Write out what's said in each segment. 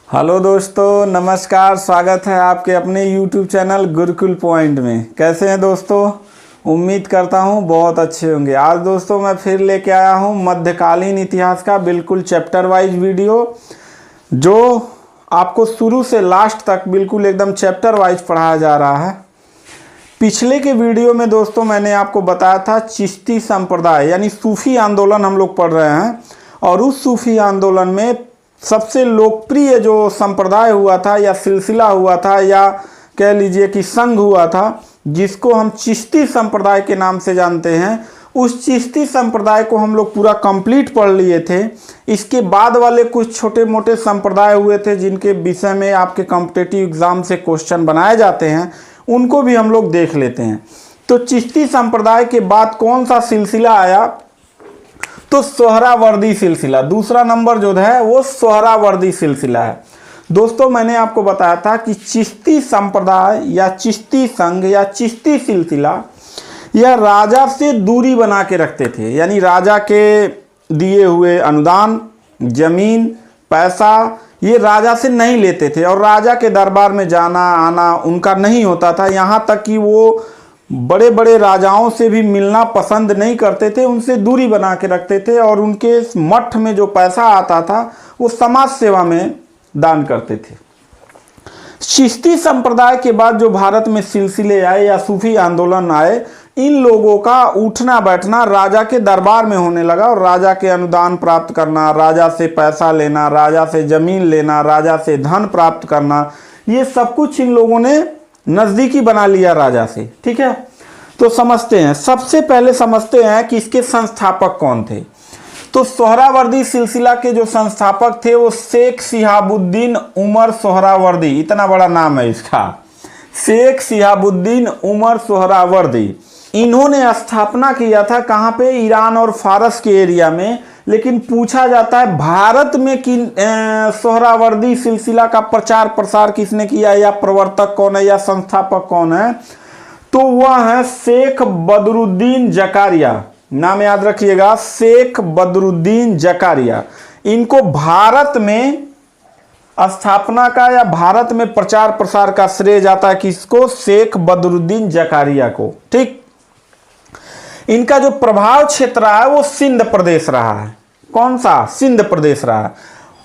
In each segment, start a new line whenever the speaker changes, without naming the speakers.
Hello दोस्तों, नमस्कार। स्वागत है आपके अपने YouTube चैनल गुरुकुल पॉइंट में। कैसे हैं दोस्तों? उम्मीद करता हूं बहुत अच्छे होंगे। आज दोस्तों मैं फिर लेके आया हूं मध्यकालीन इतिहास का बिल्कुल चैप्टर वाइज वीडियो, जो आपको शुरू से लास्ट तक बिल्कुल एकदम चैप्टर वाइज पढ़ाया जा रहा है। पिछले के वीडियो में दोस्तों मैंने आपको बताया था चिश्ती संप्रदाय यानी सूफी आंदोलन हम लोग पढ़ रहे हैं, और उस सूफी आंदोलन में सबसे लोकप्रिय जो संप्रदाय हुआ था या सिलसिला हुआ था या कह लीजिए कि संघ हुआ था, जिसको हम चिश्ती संप्रदाय के नाम से जानते हैं, उस चिश्ती संप्रदाय को हम लोग पूरा कंप्लीट पढ़ लिए थे। इसके बाद वाले कुछ छोटे मोटे संप्रदाय हुए थे जिनके विषय में आपके कॉम्पिटिटिव एग्जाम से क्वेश्चन बनाए जाते हैं, उनको भी हम लोग देख लेते हैं। तो चिश्ती संप्रदाय के बाद कौन सा सिलसिला आया? तो सोहरावर्दी सिलसिला। दूसरा नंबर जो है वो सोहरावर्दी सिलसिला है। दोस्तों मैंने आपको बताया था कि चिश्ती संप्रदाय या चिश्ती संघ या चिश्ती सिलसिला यह राजा से दूरी बना के रखते थे, यानी राजा के दिए हुए अनुदान, जमीन, पैसा ये राजा से नहीं लेते थे, और राजा के दरबार में जाना आना उनका नहीं होता था। यहाँ तक कि वो बड़े बड़े राजाओं से भी मिलना पसंद नहीं करते थे, उनसे दूरी बना के रखते थे, और उनके मठ में जो पैसा आता था वो समाज सेवा में दान करते थे। चिश्ती संप्रदाय के बाद जो भारत में सिलसिले आए या सूफी आंदोलन आए, इन लोगों का उठना बैठना राजा के दरबार में होने लगा, और राजा के अनुदान प्राप्त करना, राजा से पैसा लेना, राजा से जमीन लेना, राजा से धन प्राप्त करना, ये सब कुछ इन लोगों ने नजदीकी बना लिया राजा से। ठीक है, तो समझते हैं। सबसे पहले समझते हैं कि इसके संस्थापक कौन थे। तो सोहरावर्दी सिलसिला के जो संस्थापक थे वो शेख शिहाबुद्दीन उमर सोहरावर्दी, इतना बड़ा नाम है इसका, शेख शिहाबुद्दीन उमर सोहरावर्दी। इन्होंने स्थापना किया था कहाँ पे? ईरान और फारस के एरिया में। लेकिन पूछा जाता है भारत में कि सोहरावर्दी सिलसिला का प्रचार प्रसार किसने किया, या प्रवर्तक कौन है, या संस्थापक कौन है? तो वह है शेख बदरुद्दीन जकारिया। नाम याद रखिएगा, शेख बदरुद्दीन जकारिया। इनको भारत में स्थापना का या भारत में प्रचार प्रसार का श्रेय जाता है किसको? शेख बदरुद्दीन जकारिया को। ठीक, इनका जो प्रभाव क्षेत्र रहा है वो सिंध प्रदेश रहा है। कौन सा? सिंध प्रदेश रहा है।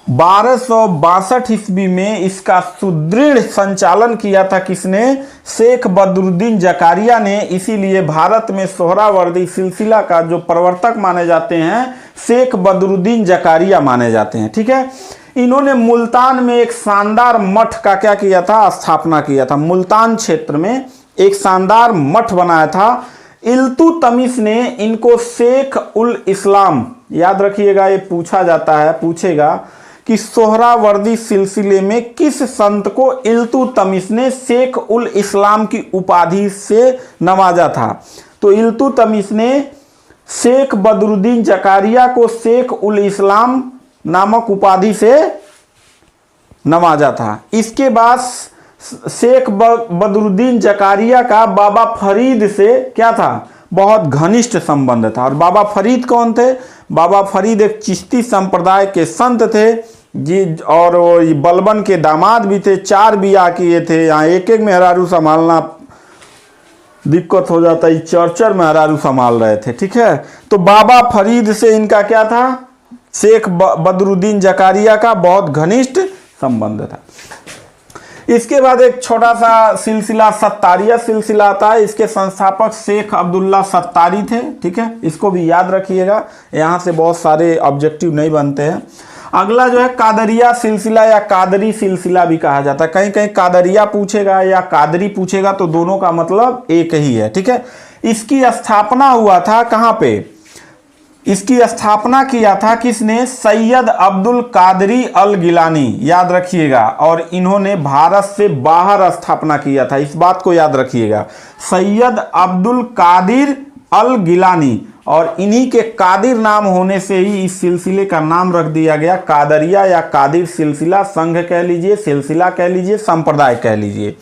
1262 ईस्वी में इसका सुदृढ़ संचालन किया था किसने? शेख बदरुद्दीन जकारिया ने। इसीलिए भारत में सोहरावर्दी सिलसिला का जो प्रवर्तक माने जाते हैं शेख बदरुद्दीन जकारिया माने जाते हैं। ठीक है, इन्होंने मुल्तान में एक शानदार मठ का क्या किया था? स्थापना किया था। मुल्तान क्षेत्र में एक शानदार मठ बनाया था। इल्तुतमिश ने इनको शेख उल इस्लाम, याद रखिएगा ये पूछा जाता है, पूछेगा कि सोहरावर्दी सिलसिले में किस संत को इल्तुतमिश ने शेख उल इस्लाम की उपाधि से नवाजा था? तो इल्तुतमिश ने शेख बदरुद्दीन जकारिया को शेख उल इस्लाम नामक उपाधि से नवाजा था। इसके बाद शेख बदरुद्दीन जकारिया का बाबा फरीद से क्या था? बहुत घनिष्ठ संबंध था। और बाबा फरीद कौन थे? बाबा फरीद एक चिश्ती संप्रदाय के संत थे जी, और वो बलबन के दामाद भी थे। 4 बियाह किए थे। यहाँ एक एक मेहरारू संभालना दिक्कत हो जाता है, 4 मेहरारू संभाल रहे थे। ठीक है, तो बाबा फरीद से इनका क्या था? शेख बदरुद्दीन जकारिया का बहुत घनिष्ठ संबंध था। इसके बाद एक छोटा सा सिलसिला सत्तारिया सिलसिला आता है। इसके संस्थापक शेख अब्दुल्ला सत्तारी थे। ठीक है, इसको भी याद रखिएगा, यहाँ से बहुत सारे ऑब्जेक्टिव नहीं बनते हैं। अगला जो है कादरिया सिलसिला या कादरी सिलसिला भी कहा जाता है। कहीं कहीं कादरिया पूछेगा या कादरी पूछेगा तो दोनों का मतलब एक ही है। ठीक है, इसकी स्थापना हुआ था कहाँ पे? इसकी स्थापना किया था किसने? सैयद अब्दुल कादरी अल गिलानी, याद रखिएगा। और इन्होंने भारत से बाहर स्थापना किया था, इस बात को याद रखिएगा। सैयद अब्दुल कादिर अल गिलानी, और इन्हीं के कादिर नाम होने से ही इस सिलसिले का नाम रख दिया गया कादरिया या कादिर सिलसिला। संघ कह लीजिए, सिलसिला कह लीजिए, संप्रदाय कह लीजिए।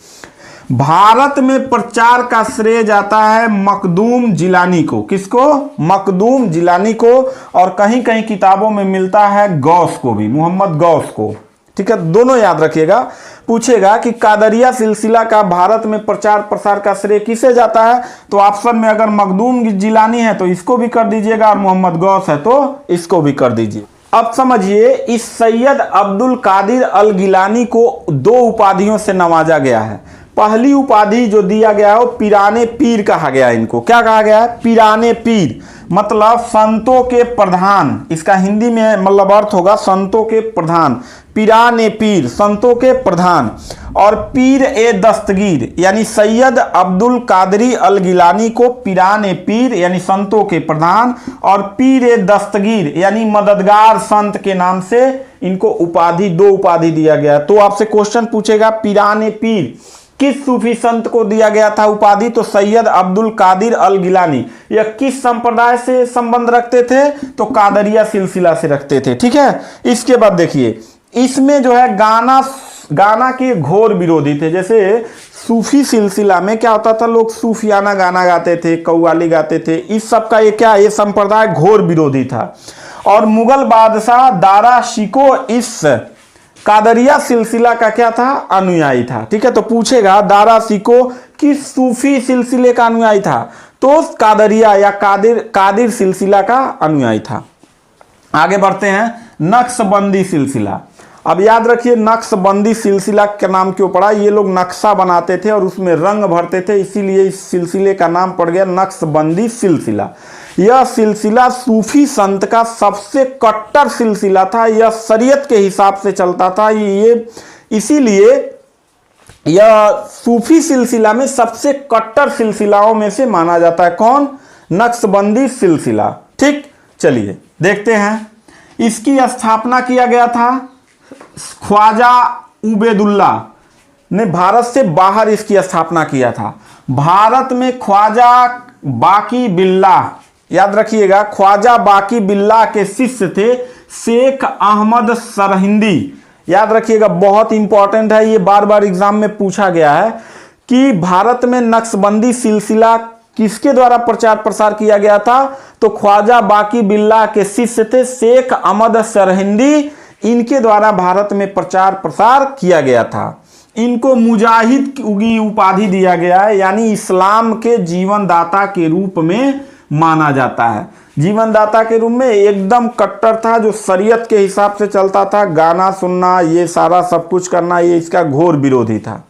भारत में प्रचार का श्रेय जाता है मखदूम जिलानी को। किसको? मखदूम जिलानी को। और कहीं कहीं किताबों में मिलता है गौस को भी, मोहम्मद गौस को। ठीक है, दोनों याद रखिएगा। पूछेगा कि कादरिया सिलसिला का भारत में प्रचार प्रसार का श्रेय किसे जाता है, तो ऑप्शन में अगर मखदूम जिलानी है तो इसको भी कर दीजिएगा, और मोहम्मद गौस है तो इसको भी कर दीजिए। अब समझिए, इस सैयद अब्दुल कादिर अल गिलानी को 2 उपाधियों से नवाजा गया है। पहली उपाधि जो दिया गया है वो पीराने पीर कहा गया है। इनको क्या कहा गया है? पीराने पीर, मतलब संतों के प्रधान। इसका हिंदी में मतलब अर्थ होगा संतों के प्रधान। पीराने पीर, संतों के प्रधान। और पीर ए दस्तगीर, यानी सैयद अब्दुल कादरी अल गिलानी को पीराने पीर यानी संतों के प्रधान, और पीर ए दस्तगीर यानी मददगार संत के नाम से इनको उपाधि, 2 उपाधि दिया गया। तो आपसे क्वेश्चन पूछेगा पीराने पीर किस सूफी संत को दिया गया था उपाधि, तो सैयद अब्दुल कादिर अल गिलानी। यह किस संप्रदाय से संबंध रखते थे, तो कादरिया सिलसिला से रखते थे। ठीक है, इसके बाद देखिए, इसमें जो है गाना के घोर विरोधी थे। जैसे सूफी सिलसिला में क्या होता था, लोग सूफियाना गाना गाते थे, कव्वाली गाते थे, इस सब का ये संप्रदाय घोर विरोधी था। और मुगल बादशाह दारा शिको इस कादरिया सिलसिला का क्या था, अनुयायी था। ठीक है, तो पूछेगा दारा शिको किस सूफी सिलसिले का अनुयायी था, तो कादरिया या कादिर सिलसिला का अनुयायी था। आगे बढ़ते हैं, नक्शबंदी सिलसिला। अब याद रखिए, नक्शबंदी सिलसिला का नाम क्यों पड़ा, ये लोग नक्शा बनाते थे और उसमें रंग भरते थे, इसीलिए इस सिलसिले का नाम पड़ गया नक्शबंदी सिलसिला। यह सिलसिला सूफी संत का सबसे कट्टर सिलसिला था। यह शरीयत के हिसाब से चलता था, ये इसीलिए यह सूफी सिलसिला में सबसे कट्टर सिलसिलाओं में से माना जाता है। कौन? नक्शबंदी सिलसिला। ठीक, चलिए देखते हैं। इसकी स्थापना किया गया था ख्वाजा उबैदुल्ला ने, भारत से बाहर इसकी स्थापना किया था। भारत में ख्वाजा बाकी बिल्ला, याद रखिएगा, ख्वाजा बाकी बिल्ला के शिष्य थे शेख अहमद सरहिंदी। याद रखिएगा, बहुत इंपॉर्टेंट है, ये बार बार एग्जाम में पूछा गया है कि भारत में नक्शबंदी सिलसिला किसके द्वारा प्रचार प्रसार किया गया था, तो ख्वाजा बाकी बिल्ला के शिष्य थे शेख अहमद सरहिंदी, इनके द्वारा भारत में प्रचार प्रसार किया गया था। इनको मुजाहिद की उपाधि दिया गया है, यानी इस्लाम के जीवनदाता के रूप में माना जाता है। जीवनदाता के रूप में एकदम कट्टर था, जो शरीयत के हिसाब से चलता था, गाना सुनना, ये सारा सब कुछ करना, ये इसका घोर विरोधी था।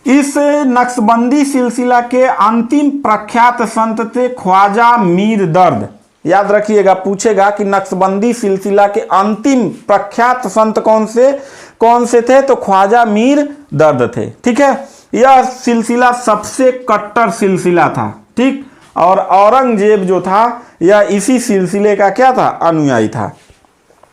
इस नक्शबंदी सिलसिला के अंतिम प्रख्यात संत थे ख्वाजा मीर दर्द। याद रखिएगा, पूछेगा कि नक्शबंदी सिलसिला के अंतिम प्रख्यात संत कौन से थे, तो ख्वाजा मीर दर्द थे। ठीक है, यह सिलसिला सबसे कट्टर सिलसिला था। ठीक, और औरंगजेब जो था यह इसी सिलसिले का क्या था, अनुयायी था।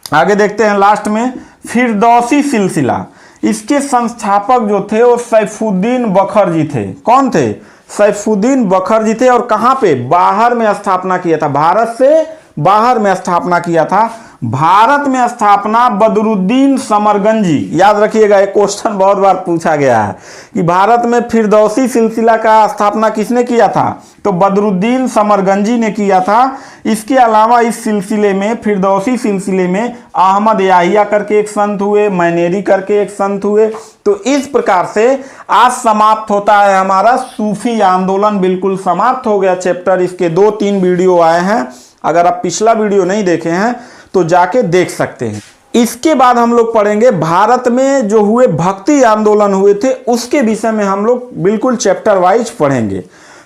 आगे देखते हैं, लास्ट में फिरदौसी सिलसिला। इसके संस्थापक जो थे वो सैफुद्दीन बखरजी थे। कौन थे? सैफुद्दीन बखरजी थे। और कहाँ पे? बाहर में स्थापना किया था, भारत से बाहर में स्थापना किया था। भारत में स्थापना बदरुद्दीन समरगंजी। याद रखिएगा, एक क्वेश्चन बहुत बार पूछा गया है कि भारत में फिरदौसी सिलसिला का स्थापना किसने किया था, तो बदरुद्दीन समरगंजी ने किया था। इसके अलावा इस सिलसिले में, फिरदौसी सिलसिले में अहमद याहिया करके एक संत हुए, मैनेरी करके एक संत हुए। तो इस प्रकार से आज समाप्त होता है हमारा सूफी आंदोलन, बिल्कुल समाप्त हो गया चैप्टर। इसके 2-3 वीडियो आए हैं, अगर आप पिछला वीडियो नहीं देखे हैं तो जाके देख सकते हैं। इसके बाद हम लोग पढ़ेंगे भारत में जो हुए भक्ति आंदोलन हुए थे, उसके विषय में हम लोग बिल्कुल चैप्टर वाइज पढ़ेंगे।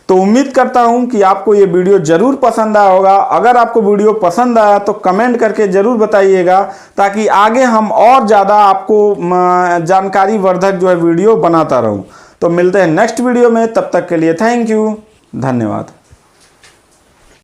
तो उम्मीद करता हूं कि आपको ये वीडियो जरूर पसंद आया होगा। अगर आपको वीडियो पसंद आया तो कमेंट करके जरूर बताइएगा, ताकि आगे हम और ज़्यादा आपको जानकारी वर्धक जो है वीडियो बनाता रहूं। तो मिलते हैं नेक्स्ट वीडियो में, तब तक के लिए थैंक यू, धन्यवाद।